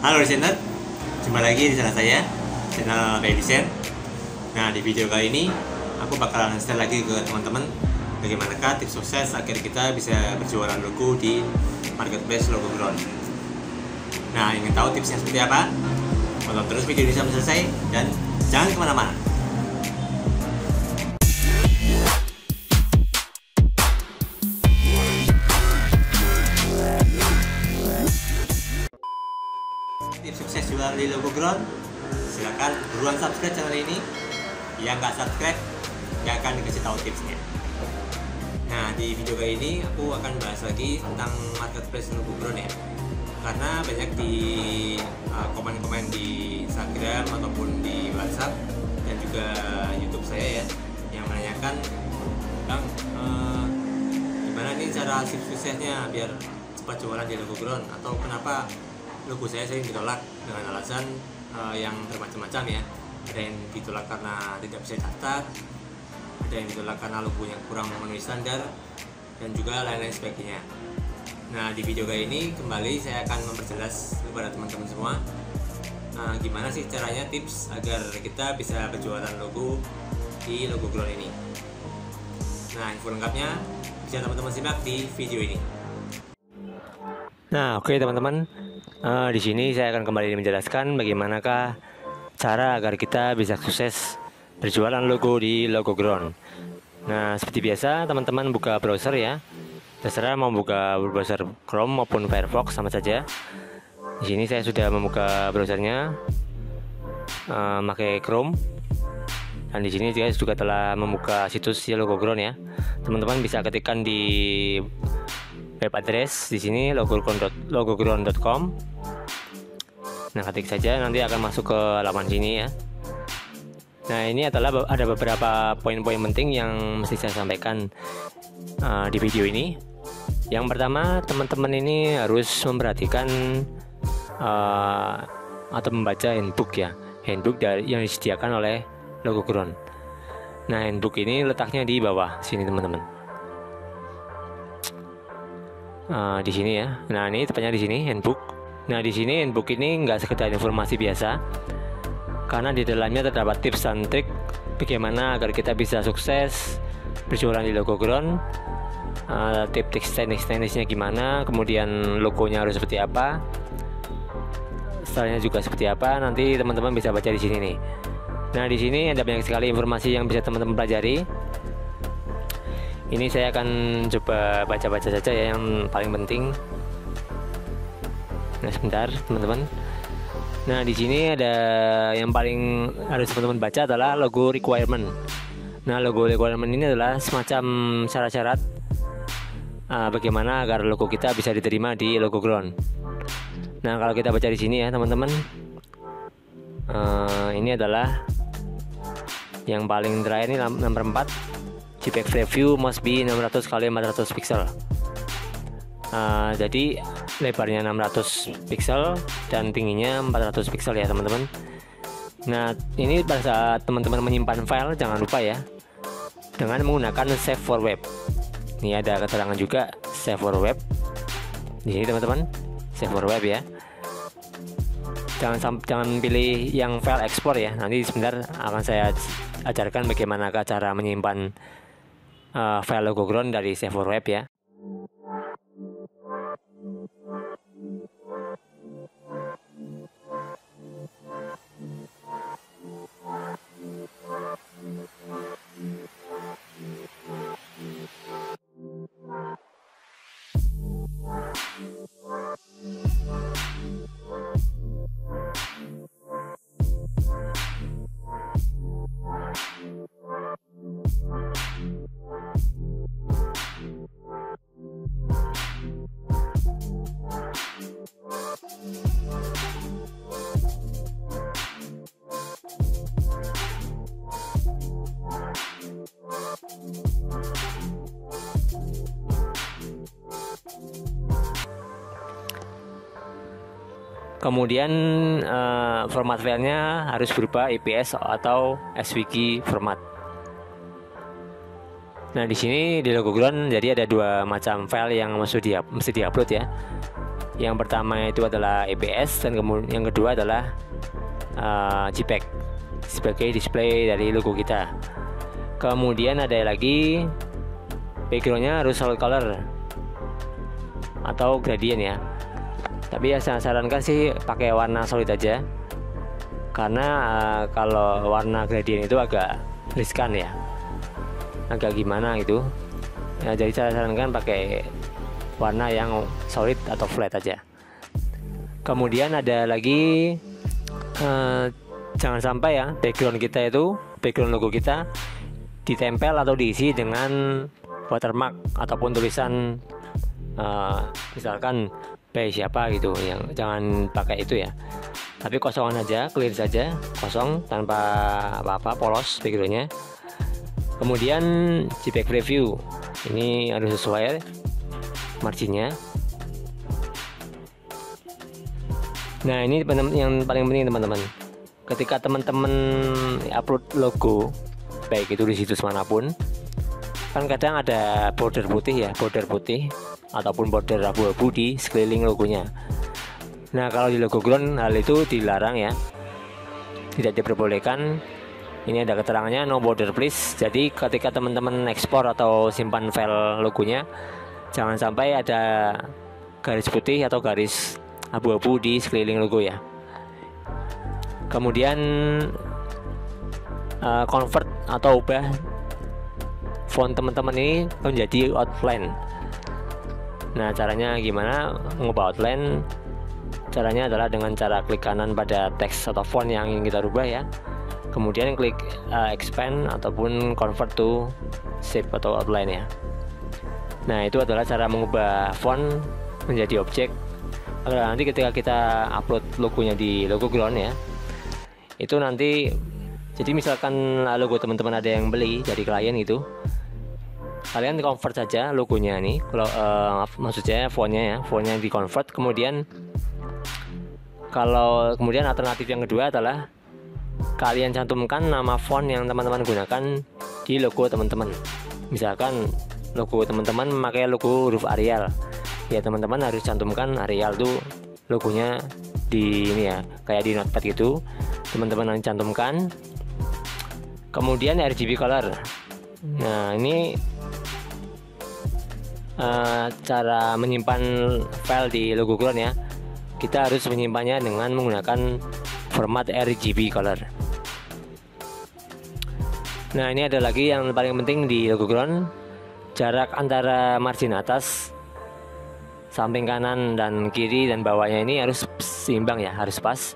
Halo listener, jumpa lagi di channel saya, channel Ray Design. Nah, di video kali ini aku bakalan share lagi ke teman-teman bagaimanakah tips sukses agar kita bisa berjualan logo di marketplace logo ground. Nah, ingin tahu tipsnya seperti apa? Tonton terus video ini sampai selesai dan jangan kemana-mana. Tips sukses jualan di logo ground, silakan buruan subscribe channel ini. Yang nggak subscribe nggak akan dikasih tahu tipsnya. Nah, di video kali ini aku akan bahas lagi tentang marketplace logo ground ya, karena banyak di komen-komen di Instagram ataupun di WhatsApp dan juga YouTube saya ya yang menanyakan tentang gimana nih cara tips suksesnya biar cepat jualan di logo ground, atau kenapa logo saya sering ditolak dengan alasan yang bermacam-macam ya. Ada yang ditolak karena tidak bisa daftar, ada yang ditolak karena logonya kurang memenuhi standar, dan juga lain-lain sebagainya. Nah, di video kali ini kembali saya akan memperjelas kepada teman-teman semua gimana sih caranya tips agar kita bisa berjualan logo di logo ground ini. Nah, info lengkapnya bisa teman-teman simak di video ini. Nah, oke teman-teman, di sini saya akan kembali menjelaskan bagaimanakah cara agar kita bisa sukses berjualan logo di logo ground. Nah, seperti biasa teman-teman buka browser ya. Terserah mau buka browser Chrome maupun Firefox sama saja. Di sini saya sudah membuka browsernya, pakai Chrome. Dan di sini saya juga telah membuka situs logo ground ya. Teman-teman bisa ketikkan di web address di sini logoground.com. Nah, ketik saja, nanti akan masuk ke halaman sini ya. Nah, ini adalah ada beberapa poin-poin penting yang mesti saya sampaikan di video ini. Yang pertama, teman-teman ini harus memperhatikan atau membaca handbook ya, handbook yang disediakan oleh logo ground. Nah, handbook ini letaknya di bawah sini teman-teman. Di sini ya. Nah, ini tepatnya di sini handbook. Nah, di sini handbook ini nggak sekedar informasi biasa, karena di dalamnya terdapat tips dan trik bagaimana agar kita bisa sukses berjualan di logo ground. Tips teknis-teknisnya gimana, kemudian logonya harus seperti apa, stylenya juga seperti apa. Nanti teman-teman bisa baca di sini nih. Nah, di sini ada banyak sekali informasi yang bisa teman-teman pelajari. Ini saya akan coba baca-baca saja ya yang paling penting. Nah, sebentar teman-teman. Nah, di sini ada yang paling harus teman-teman baca adalah logo requirement. Nah, logo requirement ini adalah semacam syarat-syarat bagaimana agar logo kita bisa diterima di logo ground. Nah, kalau kita baca di sini ya teman-teman, ini adalah yang paling terakhir ini nomor 4. JPEG preview must be 600 x 400 pixel. Jadi lebarnya 600 pixel dan tingginya 400 pixel ya teman-teman. Nah, ini pada saat teman-teman menyimpan file jangan lupa ya dengan menggunakan save for web. Ini ada keterangan juga save for web di sini teman-teman, save for web ya. Jangan pilih yang file export ya. Nanti sebentar akan saya ajarkan bagaimana cara menyimpan file logo ground dari save for web ya. Kemudian format filenya harus berupa EPS atau SVG format. Nah, di sini di logo ground jadi ada dua macam file yang mesti diupload ya. Yang pertama itu adalah EPS, dan kemudian yang kedua adalah JPEG sebagai display dari logo kita. Kemudian ada lagi backgroundnya harus solid color atau gradient ya. Tapi ya saya sarankan sih pakai warna solid aja, karena kalau warna gradient itu agak riskan ya, agak gimana gitu ya. Jadi saya sarankan pakai warna yang solid atau flat aja. Kemudian ada lagi jangan sampai ya background kita itu, background logo kita ditempel atau diisi dengan watermark ataupun tulisan misalkan by siapa gitu, yang jangan pakai itu ya. Tapi kosongan aja, clear saja, kosong tanpa apa-apa, polos backgroundnya. Kemudian JPEG preview ini harus sesuai marginnya. Nah ini yang paling penting teman-teman, ketika teman-teman upload logo baik itu di situs manapun, kan kadang ada border putih ya, border putih ataupun border abu-abu di sekeliling logonya. Nah kalau di logo ground hal itu dilarang ya, tidak diperbolehkan. Ini ada keterangannya no border please. Jadi ketika teman-teman ekspor atau simpan file logonya, jangan sampai ada garis putih atau garis abu-abu di sekeliling logo ya. Kemudian convert atau ubah font teman-teman ini menjadi outline. Nah caranya gimana mengubah outline? Caranya adalah dengan cara klik kanan pada teks atau font yang ingin kita rubah ya. Kemudian klik expand ataupun convert to shape atau outline ya. Nah itu adalah cara mengubah font menjadi objek. Nanti ketika kita upload logonya di logo ground ya, itu nanti jadi misalkan logo teman-teman ada yang beli dari klien itu, kalian convert saja logonya nih, kalau maksudnya fontnya ya, fontnya di convert. Kemudian alternatif yang kedua adalah kalian cantumkan nama font yang teman-teman gunakan di logo teman-teman. Misalkan logo teman-teman memakai logo huruf Arial, ya teman-teman harus cantumkan Arial tuh logonya di ini ya, kayak di notepad gitu, teman-teman harus cantumkan. Kemudian RGB color. Nah ini cara menyimpan file di logo ground ya, kita harus menyimpannya dengan menggunakan format RGB color. Nah ini ada lagi yang paling penting di logo ground, jarak antara margin atas, samping kanan dan kiri dan bawahnya ini harus seimbang ya, harus pas.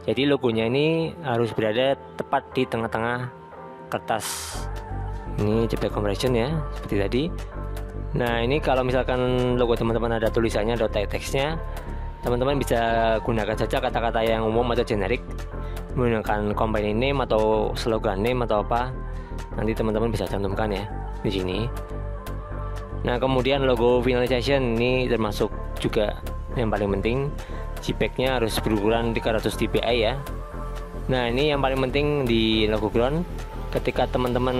Jadi logonya ini harus berada tepat di tengah-tengah kertas. Ini JPEG compression ya, seperti tadi. Nah ini kalau misalkan logo teman-teman ada tulisannya atau teksnya, teman-teman bisa gunakan saja kata-kata yang umum atau generik, menggunakan company name atau slogan name atau apa, nanti teman-teman bisa cantumkan ya di sini. Nah kemudian logo finalization ini termasuk juga yang paling penting, JPEG-nya harus berukuran 300 dpi ya. Nah ini yang paling penting di logo ground, ketika teman-teman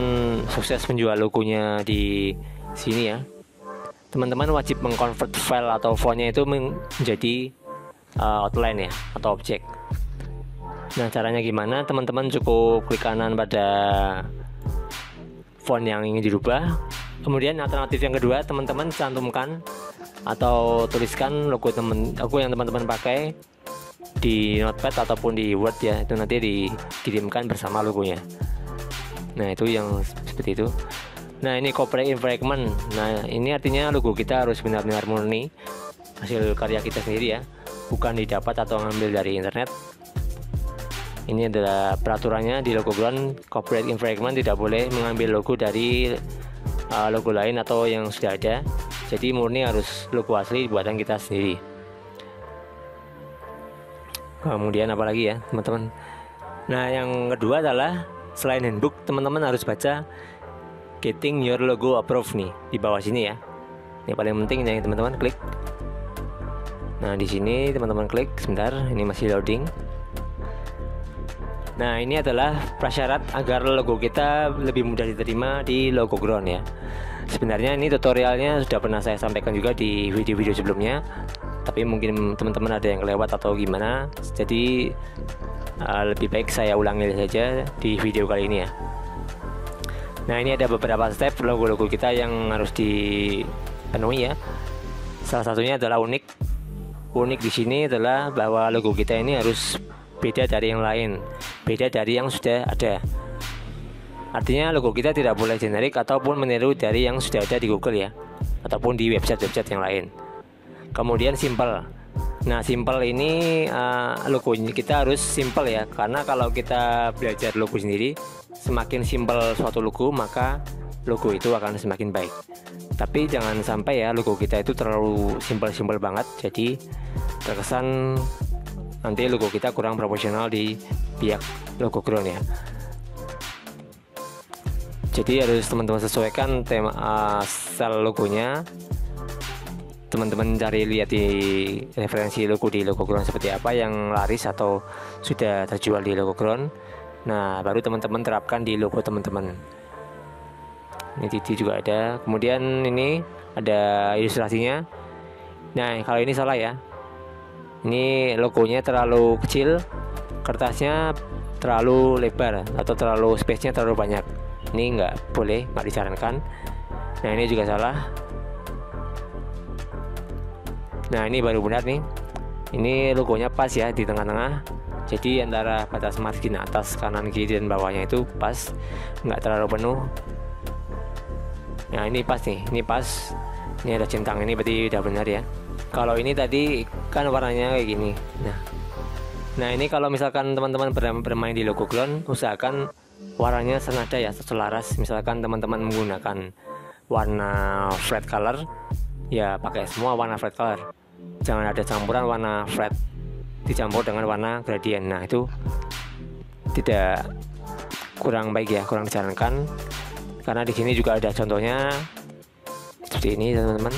sukses menjual logonya di sini ya, teman-teman wajib mengconvert file atau fontnya itu menjadi outline ya atau objek. Nah caranya gimana? Teman-teman cukup klik kanan pada font yang ingin dirubah. Kemudian alternatif yang kedua, teman-teman cantumkan atau tuliskan logo yang teman-teman pakai di notepad ataupun di Word ya, itu nanti dikirimkan bersama logonya. Nah itu yang seperti itu. Nah ini copyright infringement. Nah ini artinya logo kita harus benar-benar murni hasil karya kita sendiri ya, bukan didapat atau ngambil dari internet. Ini adalah peraturannya di logo ground, copyright infringement tidak boleh mengambil logo dari logo lain atau yang sudah ada. Jadi murni harus logo asli buatan kita sendiri. Kemudian apa lagi ya teman-teman? Nah yang kedua adalah selain handbook, teman-teman harus baca Getting Your Logo Approved nih di bawah sini ya. Ini paling penting nih teman-teman, klik. Nah di sini teman-teman klik, sebentar ini masih loading. Nah ini adalah prasyarat agar logo kita lebih mudah diterima di logo ground ya. Sebenarnya ini tutorialnya sudah pernah saya sampaikan juga di video-video sebelumnya, tapi mungkin teman-teman ada yang kelewat atau gimana, jadi lebih baik saya ulangi saja di video kali ini ya. Nah, ini ada beberapa step logo-logo kita yang harus dipenuhi ya. Salah satunya adalah unik di sini adalah bahwa logo kita ini harus beda dari yang lain, beda dari yang sudah ada. Artinya logo kita tidak boleh generik ataupun meniru dari yang sudah ada di Google ya, ataupun di website-website yang lain. Kemudian simple. Nah, simple ini logonya kita harus simple ya, karena kalau kita belajar logo sendiri, semakin simple suatu logo maka logo itu akan semakin baik. Tapi jangan sampai ya logo kita itu terlalu simple banget, jadi terkesan nanti logo kita kurang profesional di pihak logo ground ya. Jadi harus teman-teman sesuaikan tema style logonya. Teman-teman cari lihat di referensi logo di logo ground seperti apa yang laris atau sudah terjual di logo ground. Nah, baru teman-teman terapkan di logo teman-teman. Ini titik juga ada. Kemudian ini ada ilustrasinya. Nah, kalau ini salah ya. Ini logonya terlalu kecil, kertasnya terlalu lebar atau terlalu space-nya terlalu banyak. Ini nggak boleh, nggak disarankan. Nah, ini juga salah. Nah, ini baru benar nih. Ini logonya pas ya di tengah-tengah. Jadi antara batas margin atas, kanan, kiri, dan bawahnya itu pas, nggak terlalu penuh. Nah, ini pas nih, ini pas. Ini ada centang, ini berarti udah benar ya. Kalau ini tadi kan warnanya kayak gini. Nah ini kalau misalkan teman-teman bermain di logo ground, usahakan warnanya senada ya, selaras. Misalkan teman-teman menggunakan warna flat color, ya pakai semua warna flat color. Jangan ada campuran warna flat dicampur dengan warna gradient. Nah, itu tidak, kurang baik ya, kurang disarankan. Karena di sini juga ada contohnya seperti ini teman-teman.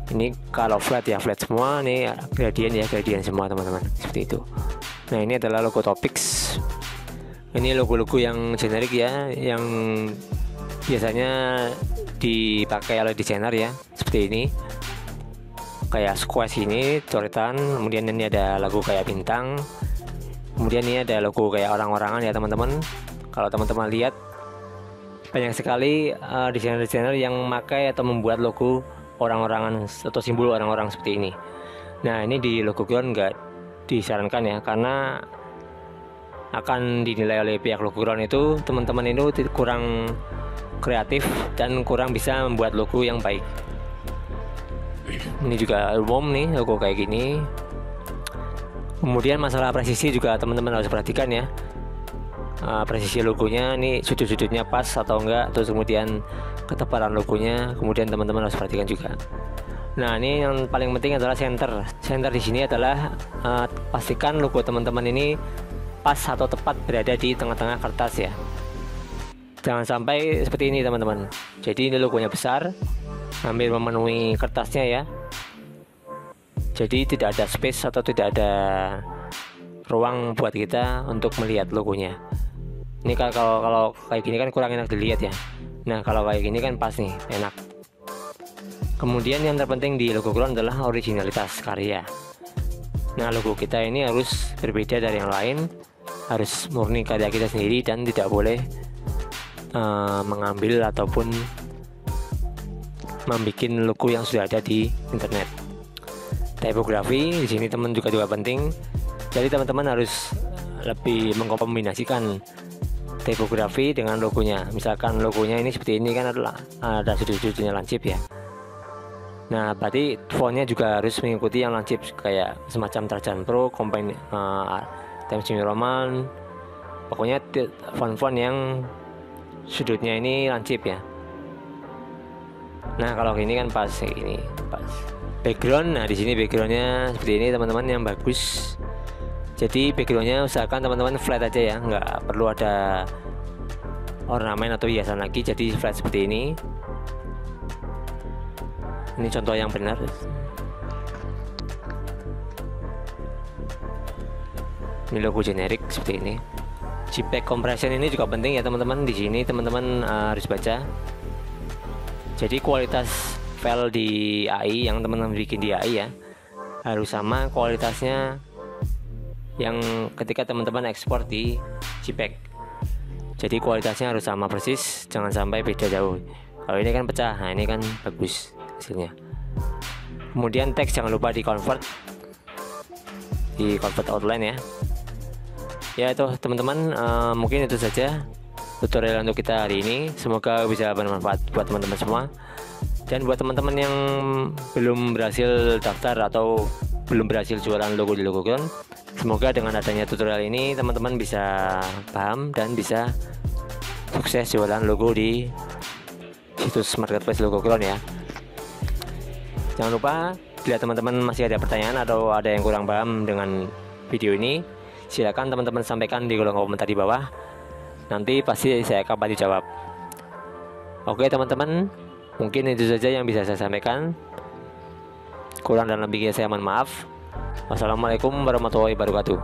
Ini kalau flat ya flat semua, nih gradient ya gradient semua teman-teman, seperti itu. Nah, ini adalah logo Topics. Ini logo-logo yang generik ya, yang biasanya dipakai oleh desainer ya, seperti ini. Kayak squash ini, coretan, kemudian ini ada logo kayak bintang, kemudian ini ada logo kayak orang-orangan ya teman-teman. Kalau teman-teman lihat, banyak sekali desainer-desainer yang memakai atau membuat logo orang-orangan atau simbol orang-orang seperti ini. Nah, ini di logo ground nggak disarankan ya, karena akan dinilai oleh pihak logo ground itu teman-teman itu kurang kreatif dan kurang bisa membuat logo yang baik. Ini juga umum nih logo kayak gini. Kemudian masalah presisi juga teman-teman harus perhatikan ya. Presisi logonya ini sudut-sudutnya pas atau enggak, terus kemudian ketebalan logonya, kemudian teman-teman harus perhatikan juga. Nah, ini yang paling penting adalah center. Center di sini adalah pastikan logo teman-teman ini pas atau tepat berada di tengah-tengah kertas ya. Jangan sampai seperti ini teman-teman. Jadi ini logonya besar, hampir memenuhi kertasnya ya. Jadi tidak ada space atau tidak ada ruang buat kita untuk melihat logonya. Ini kan kalau kayak gini kan kurang enak dilihat ya. Nah, kalau kayak gini kan pas nih, enak. Kemudian yang terpenting di logo ground adalah originalitas karya. Nah, logo kita ini harus berbeda dari yang lain, harus murni karya kita sendiri dan tidak boleh mengambil ataupun membuat logo yang sudah ada di internet. Tipografi di sini teman juga penting. Jadi teman-teman harus lebih mengkombinasikan tipografi dengan logonya. Misalkan logonya ini seperti ini kan ada sudut-sudutnya lancip ya. Nah, berarti fontnya juga harus mengikuti yang lancip, kayak semacam Trajan Pro, Company, Times New Roman. Pokoknya font-font yang sudutnya ini lancip ya. Nah, kalau ini kan pas ini pas. Background, nah di sini backgroundnya seperti ini teman-teman yang bagus. Jadi backgroundnya usahakan teman-teman flat aja ya, nggak perlu ada ornamen atau hiasan lagi. Jadi flat seperti ini. Ini contoh yang benar. Ini logo generik seperti ini. JPEG compression ini juga penting ya teman-teman. Di sini teman-teman harus baca. Jadi kualitas file di AI yang teman-teman bikin di AI ya, harus sama kualitasnya yang ketika teman-teman ekspor di JPEG. Jadi kualitasnya harus sama persis, jangan sampai beda jauh. Kalau ini kan pecah, nah ini kan bagus hasilnya. Kemudian teks jangan lupa di convert outline ya. Ya itu teman-teman, mungkin itu saja tutorial untuk kita hari ini. Semoga bisa bermanfaat buat teman-teman semua. Dan buat teman-teman yang belum berhasil daftar atau belum berhasil jualan logo di Logoground, semoga dengan adanya tutorial ini teman-teman bisa paham dan bisa sukses jualan logo di situs marketplace Logoground ya. Jangan lupa bila teman-teman masih ada pertanyaan atau ada yang kurang paham dengan video ini, silakan teman-teman sampaikan di kolom komentar di bawah. Nanti pasti saya akan bantu jawab. Oke teman-teman, mungkin itu saja yang bisa saya sampaikan. Kurang dan lebihnya saya mohon maaf. Wassalamualaikum warahmatullahi wabarakatuh.